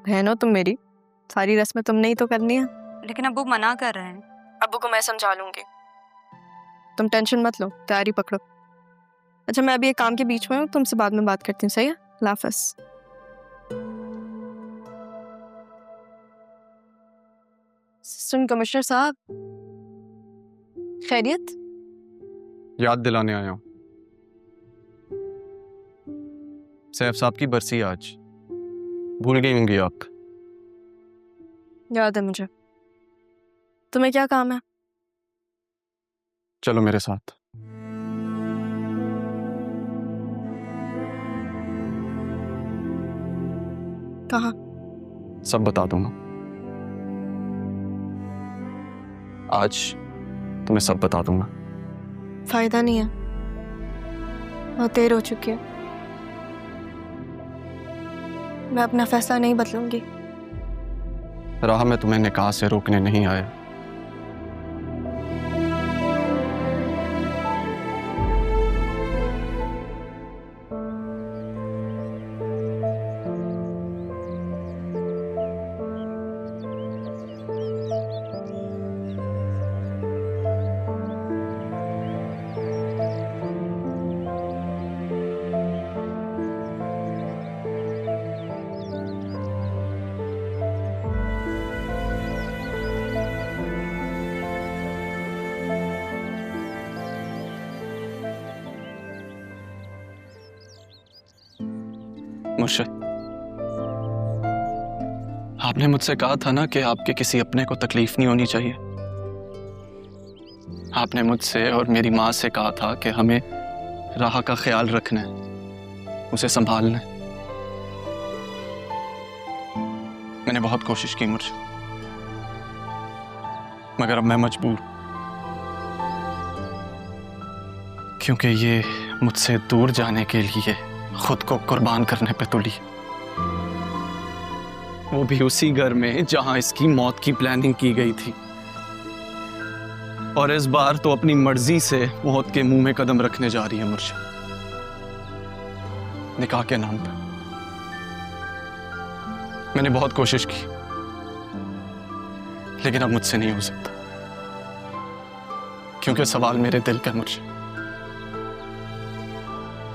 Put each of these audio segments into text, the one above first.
बहन हो तुम मेरी, सारी रस्में तुमने ही तो करनी है। लेकिन अब्बू मना कर रहे हैं। अब्बू को मैं समझा लूंगी, तुम टेंशन मत लो, तैयारी पकड़ो। अच्छा मैं अभी एक काम के बीच में हूँ, तुमसे बाद में बात करती हूँ, सही है? अल्लाह हाफ़िज़। असिस्टेंट कमिश्नर साहब, खैरियत? याद दिलाने आया हूँ, सैफ साहब की बरसी आज, भूल गई होंगी आप। याद है मुझे। तुम्हें क्या काम है? चलो मेरे साथ। कहाँ? सब बता दूंगा, आज तुम्हें सब बता दूंगा। फायदा नहीं है, बहुत देर हो चुकी है। मैं अपना फैसला नहीं बदलूंगी। राह में तुम्हें निकाह से रोकने नहीं आया। मुर्शिद, आपने मुझसे कहा था ना कि आपके किसी अपने को तकलीफ नहीं होनी चाहिए। आपने मुझसे और मेरी माँ से कहा था कि हमें राह का ख्याल रखना है, उसे संभालना है। मैंने बहुत कोशिश की मुर्शिद, मगर अब मैं मजबूर, क्योंकि ये मुझसे दूर जाने के लिए खुद को कुर्बान करने पे तुली, वो भी उसी घर में जहां इसकी मौत की प्लानिंग की गई थी। और इस बार तो अपनी मर्जी से मौत के मुंह में कदम रखने जा रही है मुर्शिद, निकाह के नाम पर। मैंने बहुत कोशिश की, लेकिन अब मुझसे नहीं हो सकता, क्योंकि सवाल मेरे दिल का मुर्शिद,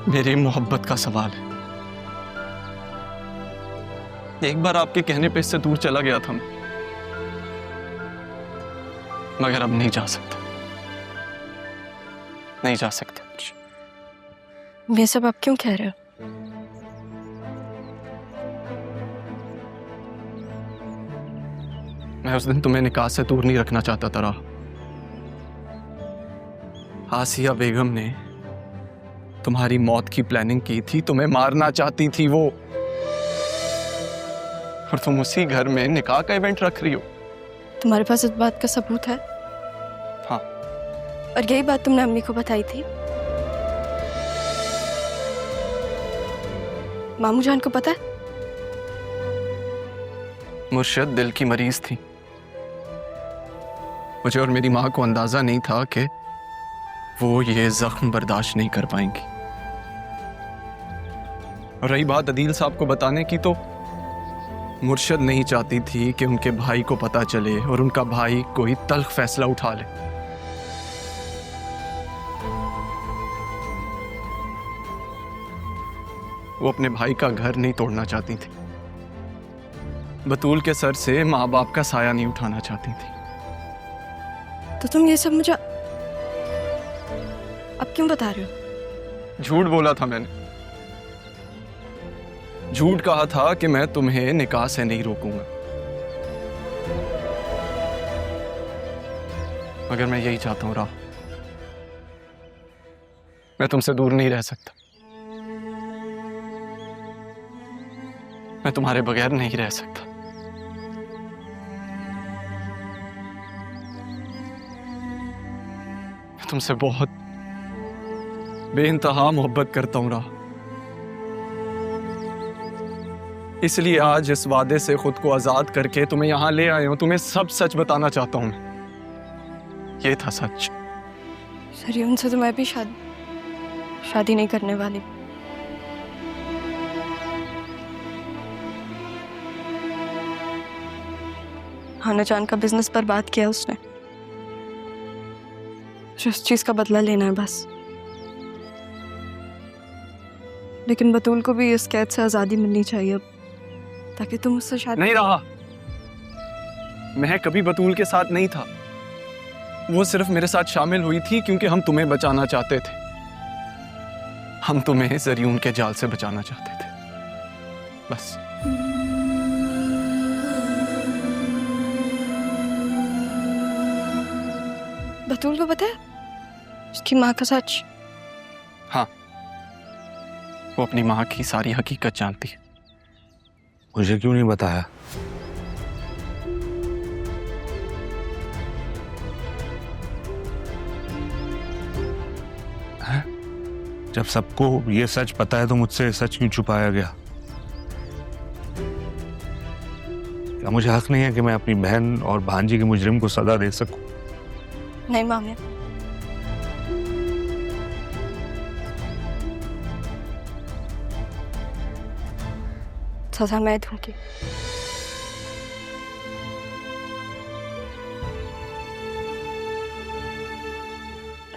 मेरी मोहब्बत का सवाल है। एक बार आपके कहने पे इससे दूर चला गया था मैं, मगर अब नहीं जा सकता, नहीं जा सकता। ये सब आप क्यों कह रहे हो? मैं उस दिन तुम्हें निकाह से दूर नहीं रखना चाहता था। आसिया बेगम ने तुम्हारी मौत की प्लानिंग की थी, तुम्हें मारना चाहती थी वो, और तुम उसी घर में निकाह का इवेंट रख रही हो। तुम्हारे पास इस बात का सबूत है? हाँ। और यही बात तुमने अम्मी को बताई थी? मामू जान को पता है? मुर्शिद दिल की मरीज थी, मुझे और मेरी माँ को अंदाजा नहीं था कि वो ये जख्म बर्दाश्त नहीं कर पाएंगी। और रही बात अदील साहब को बताने की, तो मुर्शिद नहीं चाहती थी कि उनके भाई को पता चले और उनका भाई कोई तल्ख फैसला उठा ले। वो अपने भाई का घर नहीं तोड़ना चाहती थी, बतूल के सर से माँ बाप का साया नहीं उठाना चाहती थी। तो तुम ये सब मुझे अब क्यों बता रहे हो? झूठ बोला था मैंने, झूठ कहा था कि मैं तुम्हें निकाह से नहीं रोकूंगा, मगर मैं यही चाहता हूं राह, मैं तुमसे दूर नहीं रह सकता, मैं तुम्हारे बगैर नहीं रह सकता। मैं तुमसे बहुत बेइंतहा मोहब्बत करता हूं राह, इसलिए आज इस वादे से खुद को आजाद करके तुम्हें यहां ले आया हूं। तुम्हें सब सच बताना चाहता हूं मैं, ये था सच। सर उनसे तो मैं भी शादी नहीं करने वाली। हाना जान का बिजनेस बर्बाद किया उसने। जिस चीज का बदला लेना है बस। लेकिन बतूल को भी इस कैद से आजादी मिलनी चाहिए अब, ताकि तुम उससे शादी नहीं रहा। मैं कभी बतूल के साथ नहीं था। वो सिर्फ मेरे साथ शामिल हुई थी क्योंकि हम तुम्हें बचाना चाहते थे। हम तुम्हें जरियून के जाल से बचाना चाहते थे, बस। बतूल को पता है उसकी माँ का सच? हाँ, वो अपनी माँ की सारी हकीकत जानती है। मुझे क्यों नहीं बताया? है? जब सबको ये सच पता है तो मुझसे सच क्यों छुपाया गया? क्या मुझे हक नहीं है कि मैं अपनी बहन और भांजी के मुजरिम को सजा दे सकूं? नहीं मामे, सजा मैं दूंगी।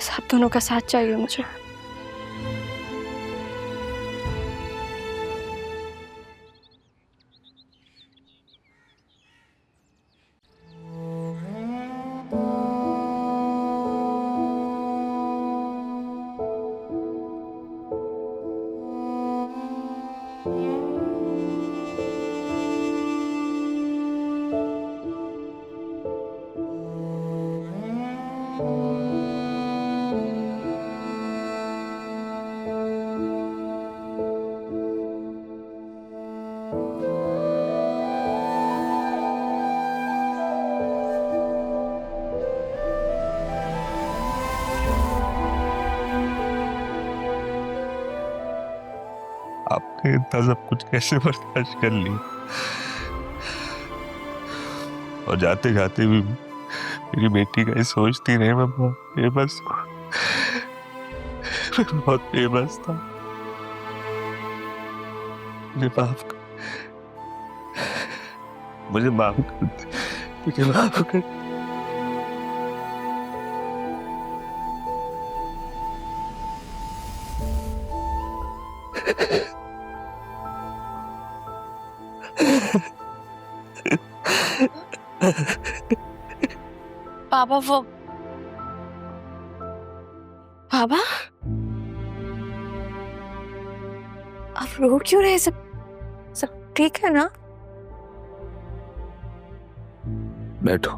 सब दोनों का साथ चाहिए मुझे। आपने इतना सब कुछ कैसे बर्दाश्त कर लिया? और जाते जाते भी मेरी बेटी का ही सोचती रही। मैं बहुत बेबस बहुत बेबस था। मुझे माफ कर दे, मुझे माफ कर दे। पापा वो पापा आप रो क्यों रहे? सब ठीक है ना? बैठो।